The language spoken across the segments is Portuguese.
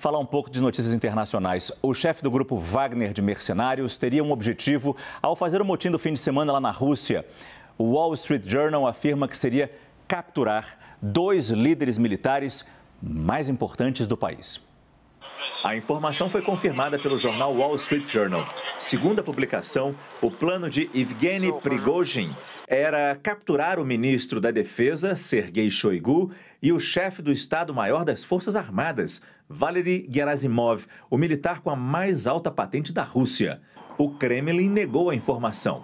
falar um pouco de notícias internacionais. O chefe do grupo Wagner de mercenários teria um objetivo ao fazer o motim do fim de semana lá na Rússia. O Wall Street Journal afirma que seria capturar 2 líderes militares mais importantes do país. A informação foi confirmada pelo jornal Wall Street Journal. Segundo a publicação, o plano de Evgeny Prigozhin era capturar o ministro da Defesa, Sergei Shoigu, e o chefe do Estado-Maior das Forças Armadas, Valery Gerasimov, o militar com a mais alta patente da Rússia. O Kremlin negou a informação.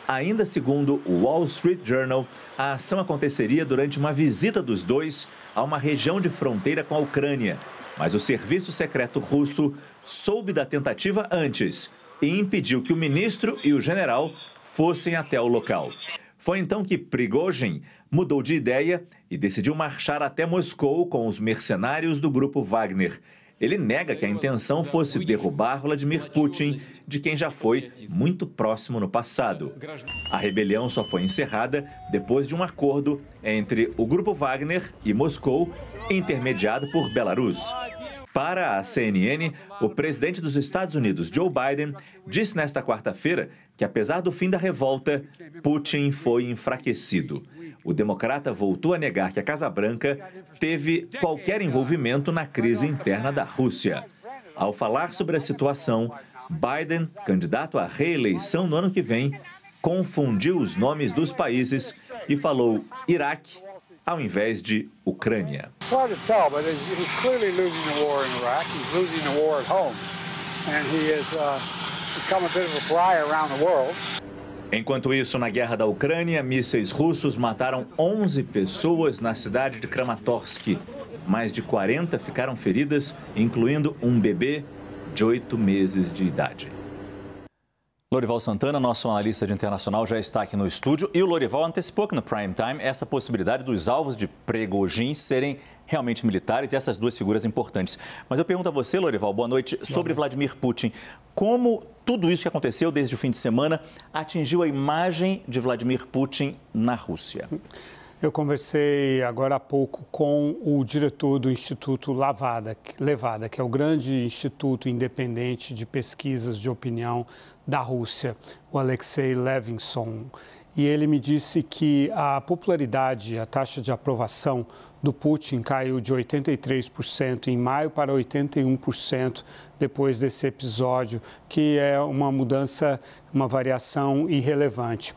Ainda segundo o Wall Street Journal, a ação aconteceria durante uma visita dos dois a uma região de fronteira com a Ucrânia. Mas o serviço secreto russo soube da tentativa antes e impediu que o ministro e o general fossem até o local. Foi então que Prigozhin mudou de ideia e decidiu marchar até Moscou com os mercenários do grupo Wagner. Ele nega que a intenção fosse derrubar Vladimir Putin, de quem já foi muito próximo no passado. A rebelião só foi encerrada depois de um acordo entre o grupo Wagner e Moscou, intermediado por Belarus. Para a CNN, o presidente dos Estados Unidos, Joe Biden, disse nesta quarta-feira que, apesar do fim da revolta, Putin foi enfraquecido. O democrata voltou a negar que a Casa Branca teve qualquer envolvimento na crise interna da Rússia. Ao falar sobre a situação, Biden, candidato à reeleição no ano que vem, confundiu os nomes dos países e falou Iraque ao invés de Ucrânia. Enquanto isso, na guerra da Ucrânia, mísseis russos mataram 11 pessoas na cidade de Kramatorsk. Mais de 40 ficaram feridas, incluindo um bebê de 8 meses de idade. Lorival Santana, nosso analista de internacional, já está aqui no estúdio. E o Lorival antecipou aqui no Prime Time essa possibilidade dos alvos de Prigozhin serem realmente militares e essas 2 figuras importantes. Mas eu pergunto a você, Lorival, boa noite, sobre Vladimir Putin. Como tudo isso que aconteceu desde o fim de semana atingiu a imagem de Vladimir Putin na Rússia? Eu conversei agora há pouco com o diretor do Instituto Levada, que é o grande instituto independente de pesquisas de opinião da Rússia, o Alexei Levinson. E ele me disse que a popularidade, a taxa de aprovação do Putin caiu de 83% em maio para 81% depois desse episódio, que é uma mudança, uma variação irrelevante.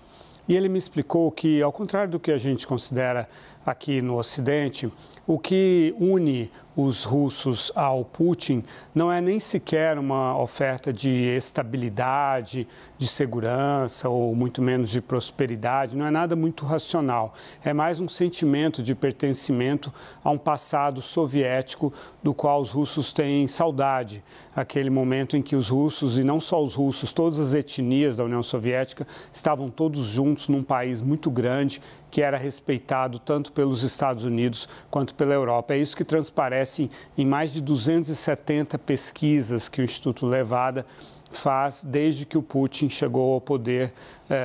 E ele me explicou que, ao contrário do que a gente considera aqui no Ocidente, o que une os russos ao Putin não é nem sequer uma oferta de estabilidade, de segurança ou muito menos de prosperidade, não é nada muito racional. É mais um sentimento de pertencimento a um passado soviético do qual os russos têm saudade. Aquele momento em que os russos, e não só os russos, todas as etnias da União Soviética estavam todos juntos num país muito grande que era respeitado tanto pelos Estados Unidos quanto pela Europa. É isso que transparece em mais de 270 pesquisas que o Instituto Levada faz desde que o Putin chegou ao poder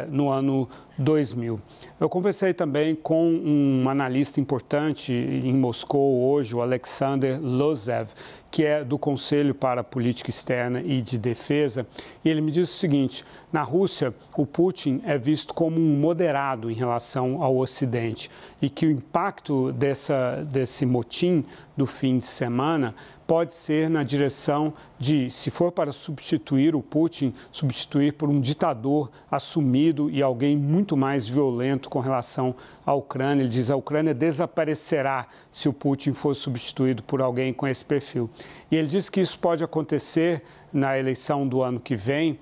no ano 2000. Eu conversei também com um analista importante em Moscou hoje, o Alexander Lozev, que é do Conselho para a Política Externa e de Defesa, e ele me disse o seguinte: na Rússia, o Putin é visto como um moderado em relação ao Ocidente e que o impacto desse motim do fim de semana pode ser na direção de, se for para substituir o Putin, substituir por um ditador assumido e alguém muito mais violento com relação à Ucrânia. Ele diz que a Ucrânia desaparecerá se o Putin for substituído por alguém com esse perfil. E ele diz que isso pode acontecer na eleição do ano que vem,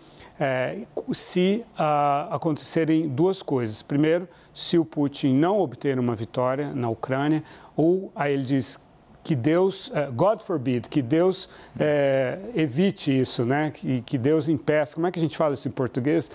se acontecerem 2 coisas. Primeiro, se o Putin não obter uma vitória na Ucrânia, ou, aí ele diz que Deus, God forbid, que Deus evite isso, né? Que Deus impeça. Como é que a gente fala isso em português?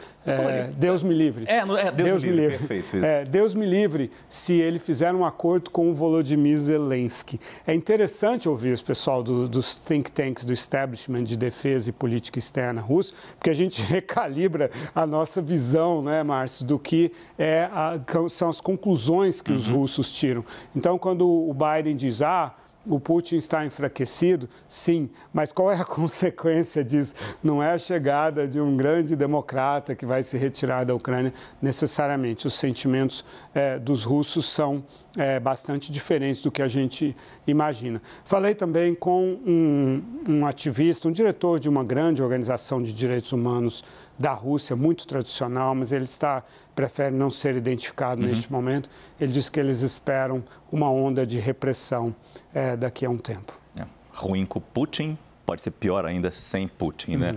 Deus me livre. Deus me livre. Perfeito, isso. Deus me livre se ele fizer um acordo com o Volodymyr Zelensky. É interessante ouvir os pessoal dos think tanks do establishment de defesa e política externa russo, porque a gente recalibra a nossa visão, né, Márcio, do que são as conclusões que os russos tiram. Então, quando o Biden diz, O Putin está enfraquecido? Sim, mas qual é a consequência disso? Não é a chegada de um grande democrata que vai se retirar da Ucrânia necessariamente. Os sentimentos dos russos são bastante diferentes do que a gente imagina. Falei também com um ativista, um diretor de uma grande organização de direitos humanos da Rússia, muito tradicional, mas ele prefere não ser identificado neste momento. Ele disse que eles esperam uma onda de repressão daqui a um tempo. Ruim com Putin, pode ser pior ainda sem Putin, né?